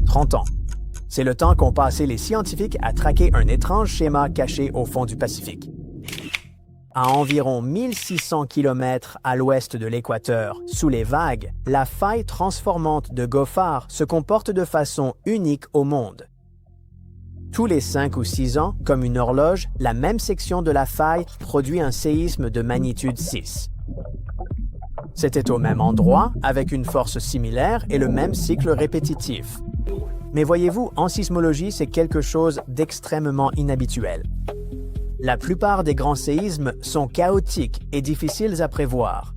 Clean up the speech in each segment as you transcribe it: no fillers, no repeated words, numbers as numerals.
30 ans. C'est le temps qu'ont passé les scientifiques à traquer un étrange schéma caché au fond du Pacifique. À environ 1600 km à l'ouest de l'équateur, sous les vagues, la faille transformante de Goffard se comporte de façon unique au monde. Tous les 5 ou 6 ans, comme une horloge, la même section de la faille produit un séisme de magnitude 6. C'était au même endroit, avec une force similaire et le même cycle répétitif. Mais voyez-vous, en sismologie, c'est quelque chose d'extrêmement inhabituel. La plupart des grands séismes sont chaotiques et difficiles à prévoir.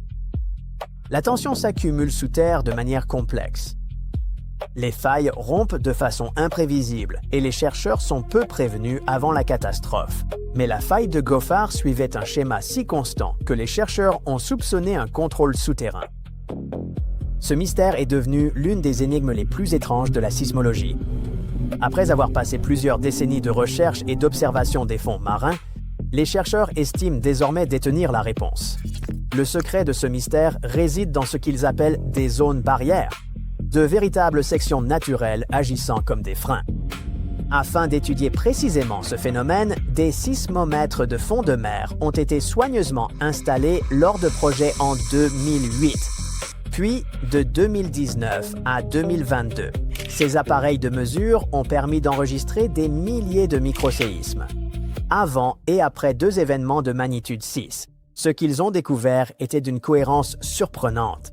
La tension s'accumule sous terre de manière complexe. Les failles rompent de façon imprévisible et les chercheurs sont peu prévenus avant la catastrophe. Mais la faille de Goffard suivait un schéma si constant que les chercheurs ont soupçonné un contrôle souterrain. Ce mystère est devenu l'une des énigmes les plus étranges de la sismologie. Après avoir passé plusieurs décennies de recherche et d'observation des fonds marins, les chercheurs estiment désormais détenir la réponse. Le secret de ce mystère réside dans ce qu'ils appellent des zones barrières, de véritables sections naturelles agissant comme des freins. Afin d'étudier précisément ce phénomène, des sismomètres de fond de mer ont été soigneusement installés lors de projets en 2008. Puis, de 2019 à 2022, ces appareils de mesure ont permis d'enregistrer des milliers de microséismes. Avant et après 2 événements de magnitude 6, ce qu'ils ont découvert était d'une cohérence surprenante.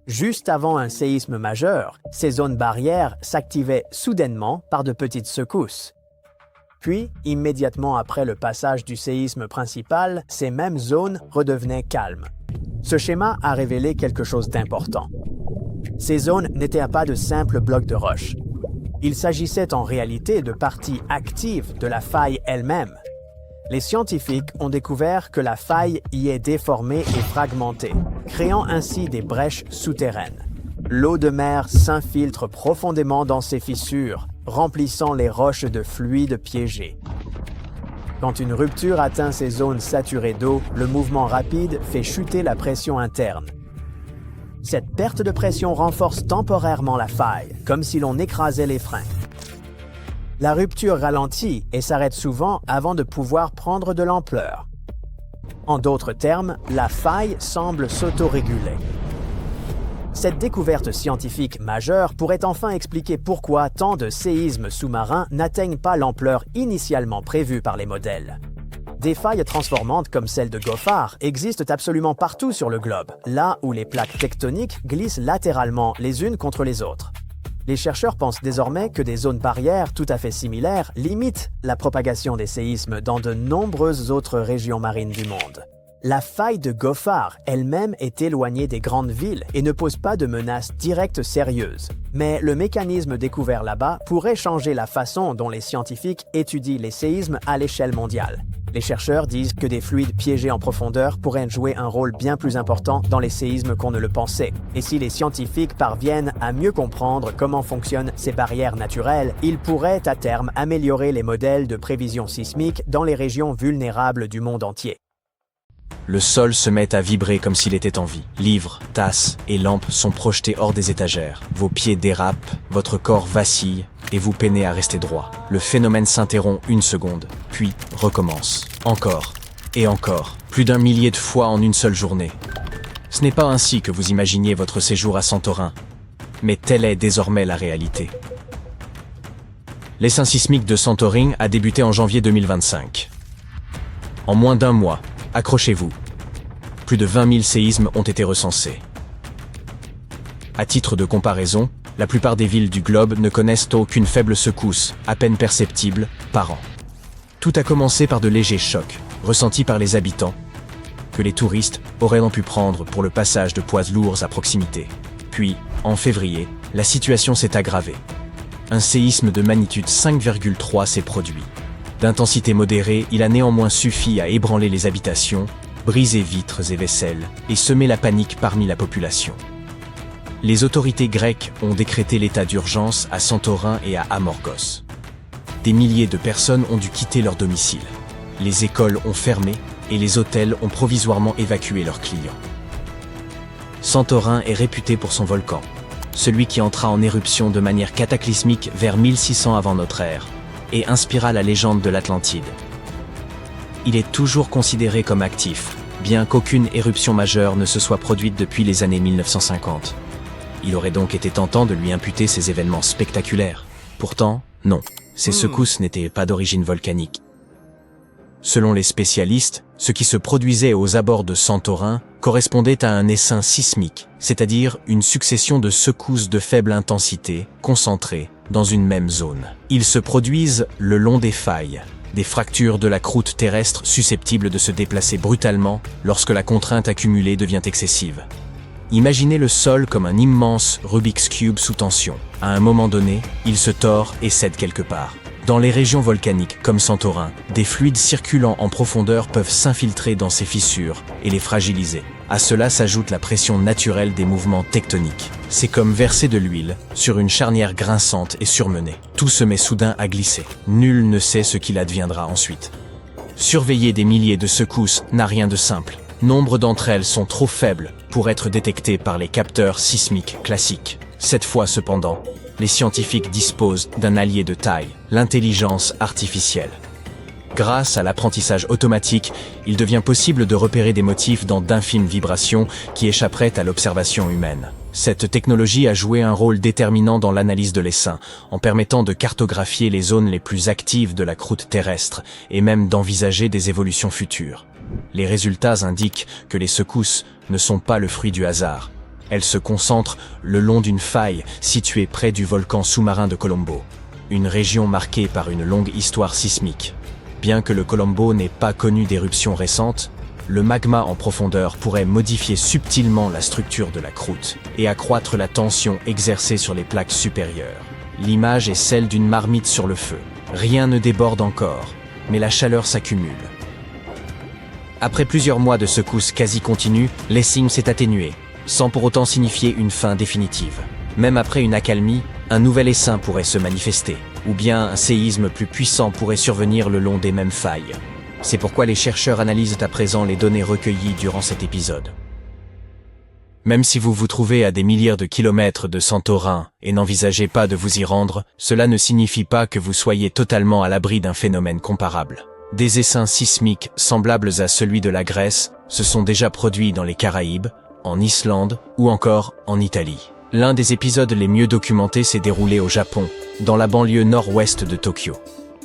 Juste avant un séisme majeur, ces zones barrières s'activaient soudainement par de petites secousses. Puis, immédiatement après le passage du séisme principal, ces mêmes zones redevenaient calmes. Ce schéma a révélé quelque chose d'important. Ces zones n'étaient pas de simples blocs de roche. Il s'agissait en réalité de parties actives de la faille elle-même. Les scientifiques ont découvert que la faille y est déformée et fragmentée, créant ainsi des brèches souterraines. L'eau de mer s'infiltre profondément dans ces fissures, remplissant les roches de fluides piégés. Quand une rupture atteint ces zones saturées d'eau, le mouvement rapide fait chuter la pression interne. Cette perte de pression renforce temporairement la faille, comme si l'on écrasait les freins. La rupture ralentit et s'arrête souvent avant de pouvoir prendre de l'ampleur. En d'autres termes, la faille semble s'autoréguler. Cette découverte scientifique majeure pourrait enfin expliquer pourquoi tant de séismes sous-marins n'atteignent pas l'ampleur initialement prévue par les modèles. Des failles transformantes comme celle de Goffard existent absolument partout sur le globe, là où les plaques tectoniques glissent latéralement les unes contre les autres. Les chercheurs pensent désormais que des zones barrières tout à fait similaires limitent la propagation des séismes dans de nombreuses autres régions marines du monde. La faille de Goffard elle-même est éloignée des grandes villes et ne pose pas de menaces directes sérieuses. Mais le mécanisme découvert là-bas pourrait changer la façon dont les scientifiques étudient les séismes à l'échelle mondiale. Les chercheurs disent que des fluides piégés en profondeur pourraient jouer un rôle bien plus important dans les séismes qu'on ne le pensait. Et si les scientifiques parviennent à mieux comprendre comment fonctionnent ces barrières naturelles, ils pourraient à terme améliorer les modèles de prévision sismique dans les régions vulnérables du monde entier. Le sol se met à vibrer comme s'il était en vie. Livres, tasses et lampes sont projetés hors des étagères. Vos pieds dérapent, votre corps vacille et vous peinez à rester droit. Le phénomène s'interrompt 1 seconde, puis recommence. Encore et encore, plus d'1 millier de fois en une seule journée. Ce n'est pas ainsi que vous imaginiez votre séjour à Santorin, mais telle est désormais la réalité. L'essaim sismique de Santorin a débuté en janvier 2025. En moins d'1 mois, accrochez-vous. Plus de 20 000 séismes ont été recensés. À titre de comparaison, la plupart des villes du globe ne connaissent qu'une faible secousse, à peine perceptible, par an. Tout a commencé par de légers chocs, ressentis par les habitants, que les touristes auraient pu prendre pour le passage de poids lourds à proximité. Puis, en février, la situation s'est aggravée. Un séisme de magnitude 5,3 s'est produit. D'intensité modérée, il a néanmoins suffi à ébranler les habitations, briser vitres et vaisselles, et semer la panique parmi la population. Les autorités grecques ont décrété l'état d'urgence à Santorin et à Amorgos. Des milliers de personnes ont dû quitter leur domicile. Les écoles ont fermé et les hôtels ont provisoirement évacué leurs clients. Santorin est réputé pour son volcan. celui qui entra en éruption de manière cataclysmique vers 1600 avant notre ère, et inspira la légende de l'Atlantide. Il est toujours considéré comme actif, bien qu'aucune éruption majeure ne se soit produite depuis les années 1950. Il aurait donc été tentant de lui imputer ces événements spectaculaires. Pourtant, non, ces secousses n'étaient pas d'origine volcanique. Selon les spécialistes, ce qui se produisait aux abords de Santorin correspondait à un essaim sismique, c'est-à-dire une succession de secousses de faible intensité, concentrées, dans une même zone. Ils se produisent le long des failles, des fractures de la croûte terrestre susceptibles de se déplacer brutalement lorsque la contrainte accumulée devient excessive. Imaginez le sol comme un immense Rubik's Cube sous tension. À un moment donné, il se tord et cède quelque part. Dans les régions volcaniques comme Santorin, des fluides circulant en profondeur peuvent s'infiltrer dans ces fissures et les fragiliser. À cela s'ajoute la pression naturelle des mouvements tectoniques. C'est comme verser de l'huile sur une charnière grinçante et surmenée. Tout se met soudain à glisser. Nul ne sait ce qu'il adviendra ensuite. Surveiller des milliers de secousses n'a rien de simple. Nombre d'entre elles sont trop faibles pour être détectées par les capteurs sismiques classiques. Cette fois cependant, les scientifiques disposent d'un allié de taille, l'intelligence artificielle. Grâce à l'apprentissage automatique, il devient possible de repérer des motifs dans d'infimes vibrations qui échapperaient à l'observation humaine. Cette technologie a joué un rôle déterminant dans l'analyse de l'essaim, en permettant de cartographier les zones les plus actives de la croûte terrestre et même d'envisager des évolutions futures. Les résultats indiquent que les secousses ne sont pas le fruit du hasard. Elles se concentrent le long d'une faille située près du volcan sous-marin de Colombo, une région marquée par une longue histoire sismique. Bien que le Colombo n'ait pas connu d'éruption récente, le magma en profondeur pourrait modifier subtilement la structure de la croûte et accroître la tension exercée sur les plaques supérieures. L'image est celle d'une marmite sur le feu. Rien ne déborde encore, mais la chaleur s'accumule. Après plusieurs mois de secousses quasi continues, l'essaim s'est atténué, sans pour autant signifier une fin définitive. Même après une accalmie, un nouvel essaim pourrait se manifester, ou bien un séisme plus puissant pourrait survenir le long des mêmes failles. C'est pourquoi les chercheurs analysent à présent les données recueillies durant cet épisode. Même si vous vous trouvez à des milliers de kilomètres de Santorin et n'envisagez pas de vous y rendre, cela ne signifie pas que vous soyez totalement à l'abri d'un phénomène comparable. Des essaims sismiques semblables à celui de la Grèce se sont déjà produits dans les Caraïbes, en Islande ou encore en Italie. L'un des épisodes les mieux documentés s'est déroulé au Japon, dans la banlieue nord-ouest de Tokyo.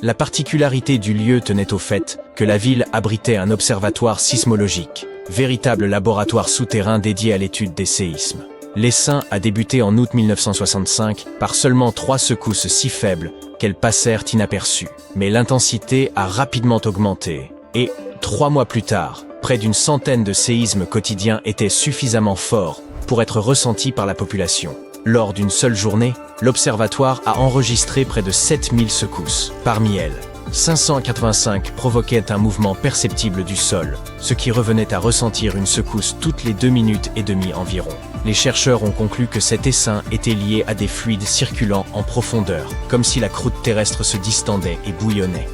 La particularité du lieu tenait au fait que la ville abritait un observatoire sismologique, véritable laboratoire souterrain dédié à l'étude des séismes. L'essaim a débuté en août 1965 par seulement 3 secousses si faibles qu'elles passèrent inaperçues. Mais l'intensité a rapidement augmenté et, 3 mois plus tard, près d'une centaine de séismes quotidiens étaient suffisamment forts pour être ressentis par la population. Lors d'une seule journée, l'observatoire a enregistré près de 7000 secousses. Parmi elles, 585 provoquaient un mouvement perceptible du sol, ce qui revenait à ressentir une secousse toutes les 2 minutes et demie environ. Les chercheurs ont conclu que cet essaim était lié à des fluides circulant en profondeur, comme si la croûte terrestre se distendait et bouillonnait.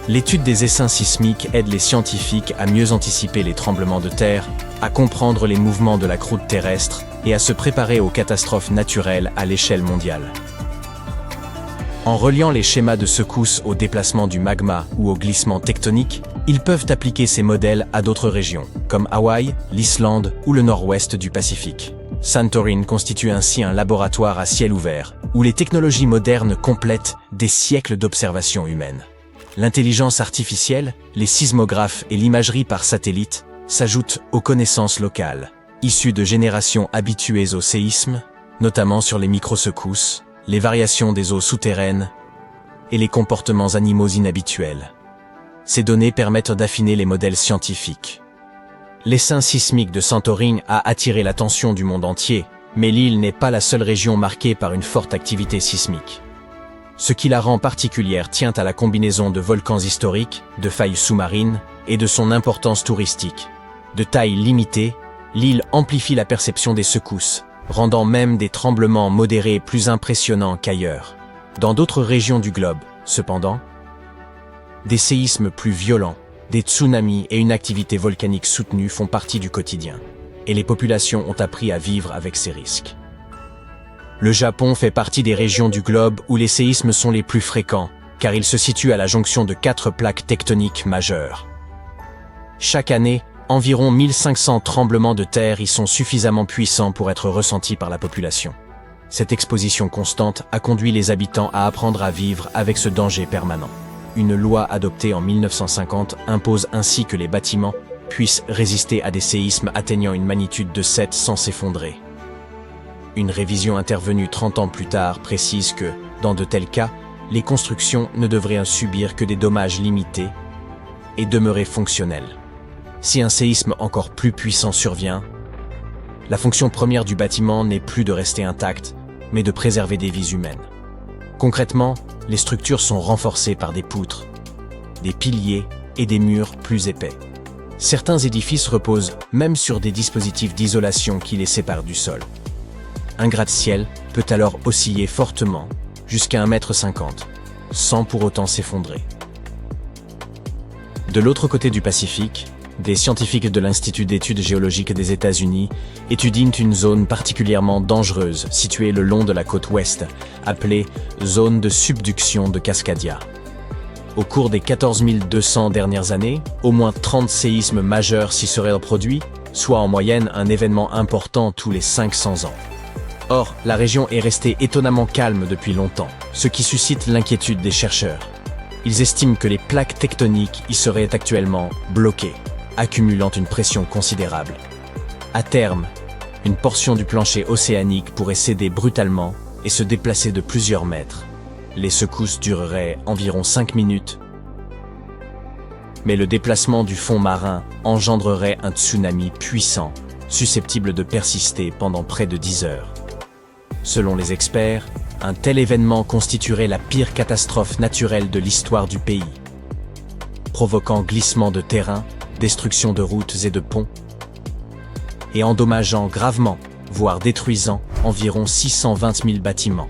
L'étude des essaims sismiques aide les scientifiques à mieux anticiper les tremblements de terre, à comprendre les mouvements de la croûte terrestre et à se préparer aux catastrophes naturelles à l'échelle mondiale. En reliant les schémas de secousses au déplacement du magma ou au glissement tectonique, ils peuvent appliquer ces modèles à d'autres régions, comme Hawaï, l'Islande ou le nord-ouest du Pacifique. Santorin constitue ainsi un laboratoire à ciel ouvert, où les technologies modernes complètent des siècles d'observation humaine. L'intelligence artificielle, les sismographes et l'imagerie par satellite s'ajoutent aux connaissances locales, issues de générations habituées au séisme, notamment sur les microsecousses, les variations des eaux souterraines et les comportements animaux inhabituels. Ces données permettent d'affiner les modèles scientifiques. L'essaim sismique de Santorin a attiré l'attention du monde entier, mais l'île n'est pas la seule région marquée par une forte activité sismique. Ce qui la rend particulière tient à la combinaison de volcans historiques, de failles sous-marines et de son importance touristique. De taille limitée, l'île amplifie la perception des secousses, rendant même des tremblements modérés plus impressionnants qu'ailleurs. Dans d'autres régions du globe, cependant, des séismes plus violents, des tsunamis et une activité volcanique soutenue font partie du quotidien, et les populations ont appris à vivre avec ces risques. Le Japon fait partie des régions du globe où les séismes sont les plus fréquents, car il se situe à la jonction de 4 plaques tectoniques majeures. Chaque année, environ 1500 tremblements de terre y sont suffisamment puissants pour être ressentis par la population. Cette exposition constante a conduit les habitants à apprendre à vivre avec ce danger permanent. Une loi adoptée en 1950 impose ainsi que les bâtiments puissent résister à des séismes atteignant une magnitude de 7 sans s'effondrer. Une révision intervenue 30 ans plus tard précise que, dans de tels cas, les constructions ne devraient subir que des dommages limités et demeurer fonctionnelles. Si un séisme encore plus puissant survient, la fonction première du bâtiment n'est plus de rester intacte, mais de préserver des vies humaines. Concrètement, les structures sont renforcées par des poutres, des piliers et des murs plus épais. Certains édifices reposent même sur des dispositifs d'isolation qui les séparent du sol. Un gratte-ciel peut alors osciller fortement, jusqu'à 1,50 m, sans pour autant s'effondrer. De l'autre côté du Pacifique, des scientifiques de l'Institut d'études géologiques des États-Unis étudient une zone particulièrement dangereuse située le long de la côte ouest, appelée zone de subduction de Cascadia. Au cours des 14 200 dernières années, au moins 30 séismes majeurs s'y seraient produits, soit en moyenne un événement important tous les 500 ans. Or, la région est restée étonnamment calme depuis longtemps, ce qui suscite l'inquiétude des chercheurs. Ils estiment que les plaques tectoniques y seraient actuellement bloquées, accumulant une pression considérable. À terme, une portion du plancher océanique pourrait céder brutalement et se déplacer de plusieurs mètres. Les secousses dureraient environ 5 minutes, mais le déplacement du fond marin engendrerait un tsunami puissant, susceptible de persister pendant près de 10 heures. Selon les experts, un tel événement constituerait la pire catastrophe naturelle de l'histoire du pays, provoquant glissement de terrain, destruction de routes et de ponts, et endommageant gravement, voire détruisant, environ 620 000 bâtiments.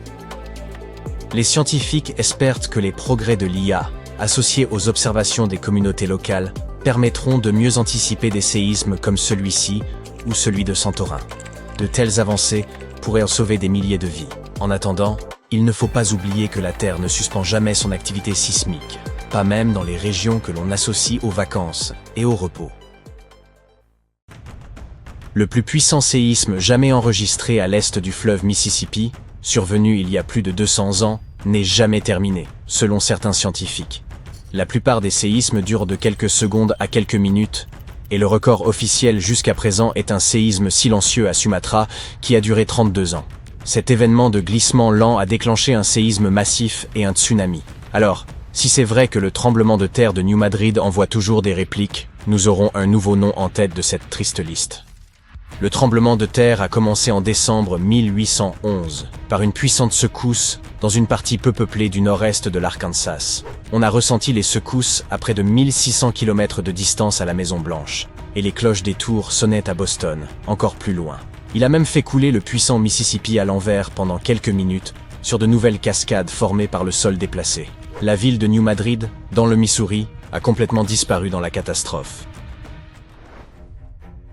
Les scientifiques espèrent que les progrès de l'IA, associés aux observations des communautés locales, permettront de mieux anticiper des séismes comme celui-ci ou celui de Santorin. De telles avancées pourraient sauver des milliers de vies. En attendant, il ne faut pas oublier que la Terre ne suspend jamais son activité sismique, pas même dans les régions que l'on associe aux vacances et au repos. Le plus puissant séisme jamais enregistré à l'est du fleuve Mississippi, survenu il y a plus de 200 ans, n'est jamais terminé, selon certains scientifiques. La plupart des séismes durent de quelques secondes à quelques minutes, et le record officiel jusqu'à présent est un séisme silencieux à Sumatra qui a duré 32 ans. Cet événement de glissement lent a déclenché un séisme massif et un tsunami. Alors, si c'est vrai que le tremblement de terre de New Madrid envoie toujours des répliques, nous aurons un nouveau nom en tête de cette triste liste. Le tremblement de terre a commencé en décembre 1811, par une puissante secousse dans une partie peu peuplée du nord-est de l'Arkansas. On a ressenti les secousses à près de 1600 km de distance à la Maison-Blanche, et les cloches des tours sonnaient à Boston, encore plus loin. Il a même fait couler le puissant Mississippi à l'envers pendant quelques minutes, sur de nouvelles cascades formées par le sol déplacé. La ville de New Madrid, dans le Missouri, a complètement disparu dans la catastrophe.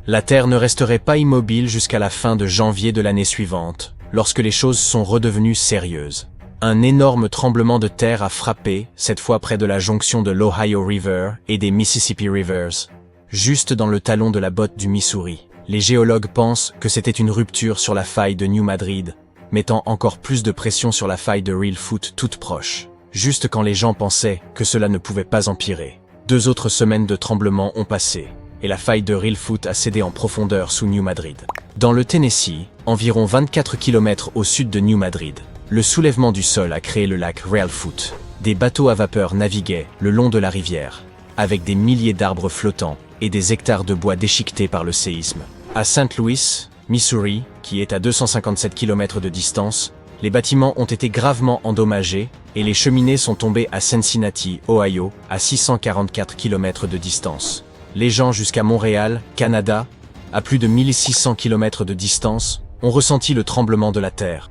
La Terre ne resterait pas immobile jusqu'à la fin de janvier de l'année suivante, lorsque les choses sont redevenues sérieuses. Un énorme tremblement de terre a frappé, cette fois près de la jonction de l'Ohio River et des Mississippi Rivers, juste dans le talon de la botte du Missouri. Les géologues pensent que c'était une rupture sur la faille de New Madrid, mettant encore plus de pression sur la faille de Reelfoot toute proche, juste quand les gens pensaient que cela ne pouvait pas empirer. 2 autres semaines de tremblements ont passé, et la faille de Reelfoot a cédé en profondeur sous New Madrid. Dans le Tennessee, environ 24 km au sud de New Madrid, le soulèvement du sol a créé le lac Reelfoot. Des bateaux à vapeur naviguaient le long de la rivière, avec des milliers d'arbres flottants et des hectares de bois déchiquetés par le séisme. À St. Louis, Missouri, qui est à 257 km de distance, les bâtiments ont été gravement endommagés et les cheminées sont tombées à Cincinnati, Ohio, à 644 km de distance. Les gens jusqu'à Montréal, Canada, à plus de 1600 km de distance, ont ressenti le tremblement de la Terre.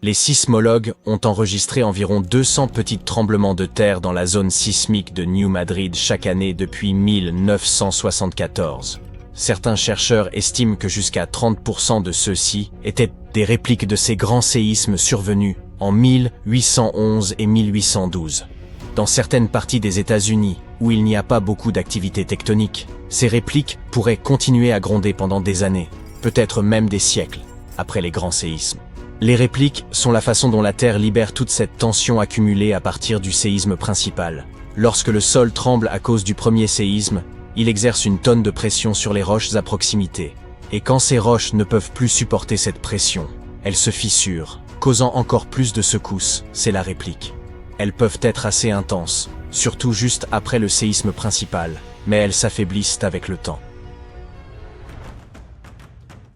Les sismologues ont enregistré environ 200 petits tremblements de terre dans la zone sismique de New Madrid chaque année depuis 1974. Certains chercheurs estiment que jusqu'à 30% de ceux-ci étaient des répliques de ces grands séismes survenus en 1811 et 1812. Dans certaines parties des États-Unis, où il n'y a pas beaucoup d'activité tectonique, ces répliques pourraient continuer à gronder pendant des années, peut-être même des siècles, après les grands séismes. Les répliques sont la façon dont la Terre libère toute cette tension accumulée à partir du séisme principal. Lorsque le sol tremble à cause du premier séisme, il exerce une tonne de pression sur les roches à proximité. Et quand ces roches ne peuvent plus supporter cette pression, elles se fissurent, causant encore plus de secousses, c'est la réplique. Elles peuvent être assez intenses, surtout juste après le séisme principal, mais elles s'affaiblissent avec le temps.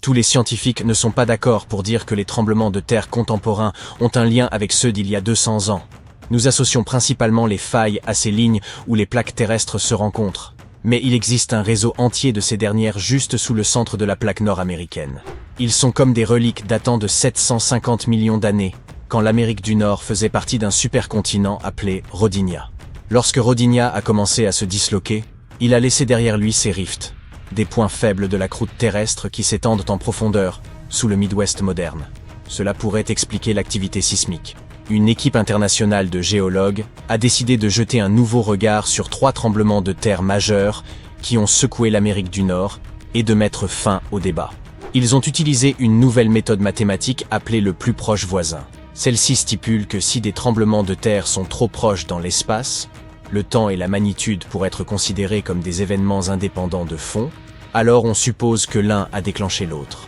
Tous les scientifiques ne sont pas d'accord pour dire que les tremblements de terre contemporains ont un lien avec ceux d'il y a 200 ans. Nous associons principalement les failles à ces lignes où les plaques terrestres se rencontrent. Mais il existe un réseau entier de ces dernières juste sous le centre de la plaque nord-américaine. Ils sont comme des reliques datant de 750 millions d'années, quand l'Amérique du Nord faisait partie d'un supercontinent appelé Rodinia. Lorsque Rodinia a commencé à se disloquer, il a laissé derrière lui ces rifts, des points faibles de la croûte terrestre qui s'étendent en profondeur, sous le Midwest moderne. Cela pourrait expliquer l'activité sismique. Une équipe internationale de géologues a décidé de jeter un nouveau regard sur 3 tremblements de terre majeurs qui ont secoué l'Amérique du Nord et de mettre fin au débat. Ils ont utilisé une nouvelle méthode mathématique appelée le plus proche voisin. Celle-ci stipule que si des tremblements de terre sont trop proches dans l'espace, le temps et la magnitude pourraient être considérés comme des événements indépendants de fond, alors on suppose que l'un a déclenché l'autre.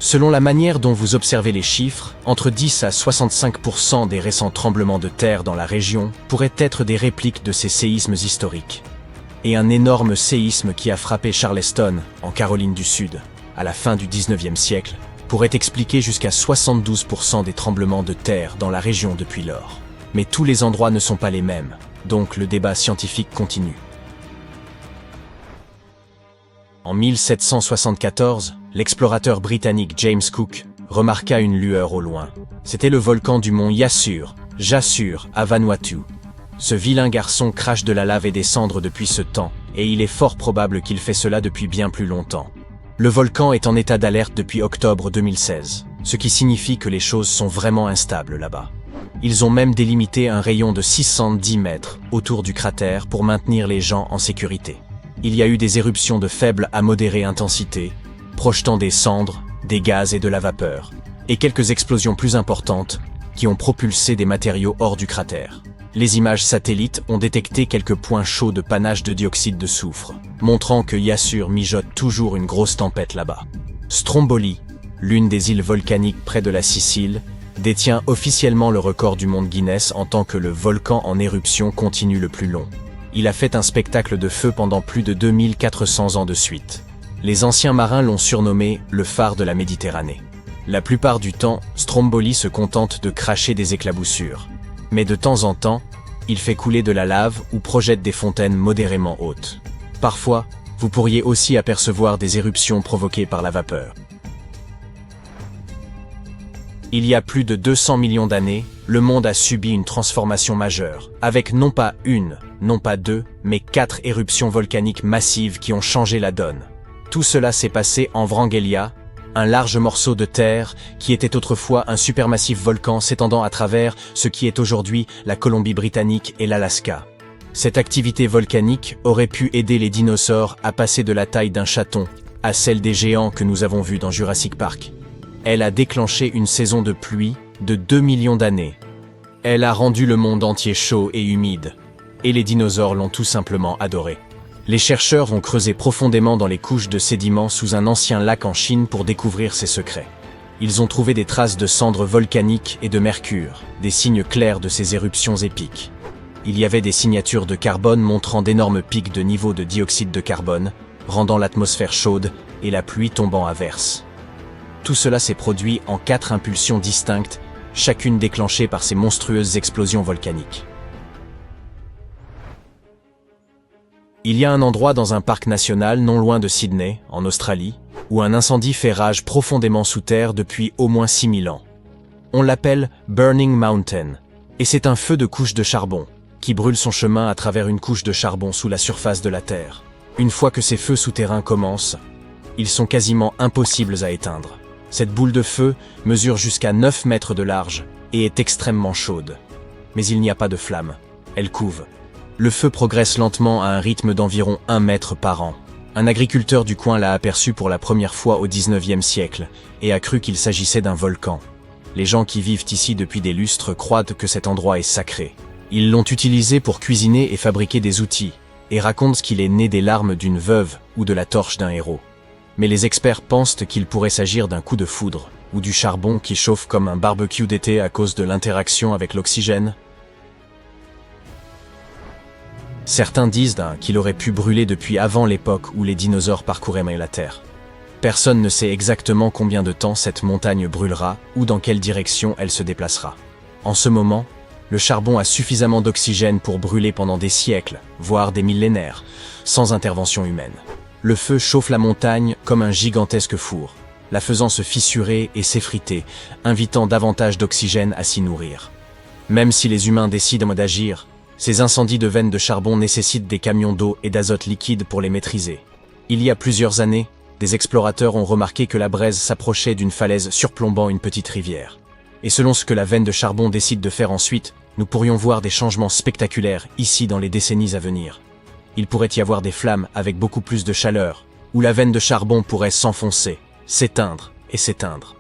Selon la manière dont vous observez les chiffres, entre 10 à 65% des récents tremblements de terre dans la région pourraient être des répliques de ces séismes historiques. Et un énorme séisme qui a frappé Charleston, en Caroline du Sud, à la fin du 19e siècle, pourrait expliquer jusqu'à 72% des tremblements de terre dans la région depuis lors. Mais tous les endroits ne sont pas les mêmes, donc le débat scientifique continue. En 1774, l'explorateur britannique James Cook remarqua une lueur au loin. C'était le volcan du mont Yassur, à Vanuatu. Ce vilain garçon crache de la lave et des cendres depuis ce temps, et il est fort probable qu'il fait cela depuis bien plus longtemps. Le volcan est en état d'alerte depuis octobre 2016, ce qui signifie que les choses sont vraiment instables là-bas. Ils ont même délimité un rayon de 610 mètres autour du cratère pour maintenir les gens en sécurité. Il y a eu des éruptions de faible à modérée intensité, projetant des cendres, des gaz et de la vapeur, et quelques explosions plus importantes qui ont propulsé des matériaux hors du cratère. Les images satellites ont détecté quelques points chauds de panache de dioxyde de soufre, montrant que Yassur mijote toujours une grosse tempête là-bas. Stromboli, l'une des îles volcaniques près de la Sicile, détient officiellement le record du monde Guinness en tant que le volcan en éruption continu le plus long. Il a fait un spectacle de feu pendant plus de 2400 ans de suite. Les anciens marins l'ont surnommé le phare de la Méditerranée. La plupart du temps, Stromboli se contente de cracher des éclaboussures. Mais de temps en temps, il fait couler de la lave ou projette des fontaines modérément hautes. Parfois, vous pourriez aussi apercevoir des éruptions provoquées par la vapeur. Il y a plus de 200 millions d'années, le monde a subi une transformation majeure, avec non pas une, non pas deux, mais 4 éruptions volcaniques massives qui ont changé la donne. Tout cela s'est passé en Wrangellia, un large morceau de terre qui était autrefois un supermassif volcan s'étendant à travers ce qui est aujourd'hui la Colombie-Britannique et l'Alaska. Cette activité volcanique aurait pu aider les dinosaures à passer de la taille d'un chaton à celle des géants que nous avons vus dans Jurassic Park. Elle a déclenché une saison de pluie de 2 millions d'années. Elle a rendu le monde entier chaud et humide, et les dinosaures l'ont tout simplement adoré. Les chercheurs vont creuser profondément dans les couches de sédiments sous un ancien lac en Chine pour découvrir ses secrets. Ils ont trouvé des traces de cendres volcaniques et de mercure, des signes clairs de ces éruptions épiques. Il y avait des signatures de carbone montrant d'énormes pics de niveau de dioxyde de carbone, rendant l'atmosphère chaude et la pluie tombant à verse. Tout cela s'est produit en 4 impulsions distinctes, chacune déclenchée par ces monstrueuses explosions volcaniques. Il y a un endroit dans un parc national non loin de Sydney, en Australie, où un incendie fait rage profondément sous terre depuis au moins 6000 ans. On l'appelle Burning Mountain, et c'est un feu de couche de charbon, qui brûle son chemin à travers une couche de charbon sous la surface de la Terre. Une fois que ces feux souterrains commencent, Ils sont quasiment impossibles à éteindre. Cette boule de feu mesure jusqu'à 9 mètres de large et est extrêmement chaude. Mais il n'y a pas de flamme. Elle couve. Le feu progresse lentement à un rythme d'environ 1 mètre par an. Un agriculteur du coin l'a aperçu pour la première fois au XIXe siècle et a cru qu'il s'agissait d'un volcan. Les gens qui vivent ici depuis des lustres croient que cet endroit est sacré. Ils l'ont utilisé pour cuisiner et fabriquer des outils, et racontent qu'il est né des larmes d'une veuve ou de la torche d'un héros. Mais les experts pensent qu'il pourrait s'agir d'un coup de foudre, ou du charbon qui chauffe comme un barbecue d'été à cause de l'interaction avec l'oxygène. Certains disent qu'il aurait pu brûler depuis avant l'époque où les dinosaures parcouraient la Terre. Personne ne sait exactement combien de temps cette montagne brûlera ou dans quelle direction elle se déplacera. En ce moment, le charbon a suffisamment d'oxygène pour brûler pendant des siècles, voire des millénaires, sans intervention humaine. Le feu chauffe la montagne comme un gigantesque four, la faisant se fissurer et s'effriter, invitant davantage d'oxygène à s'y nourrir. Même si les humains décident d'agir, ces incendies de veines de charbon nécessitent des camions d'eau et d'azote liquide pour les maîtriser. Il y a plusieurs années, des explorateurs ont remarqué que la braise s'approchait d'une falaise surplombant une petite rivière. Et selon ce que la veine de charbon décide de faire ensuite, nous pourrions voir des changements spectaculaires ici dans les décennies à venir. Il pourrait y avoir des flammes avec beaucoup plus de chaleur, où la veine de charbon pourrait s'enfoncer, s'éteindre et s'éteindre.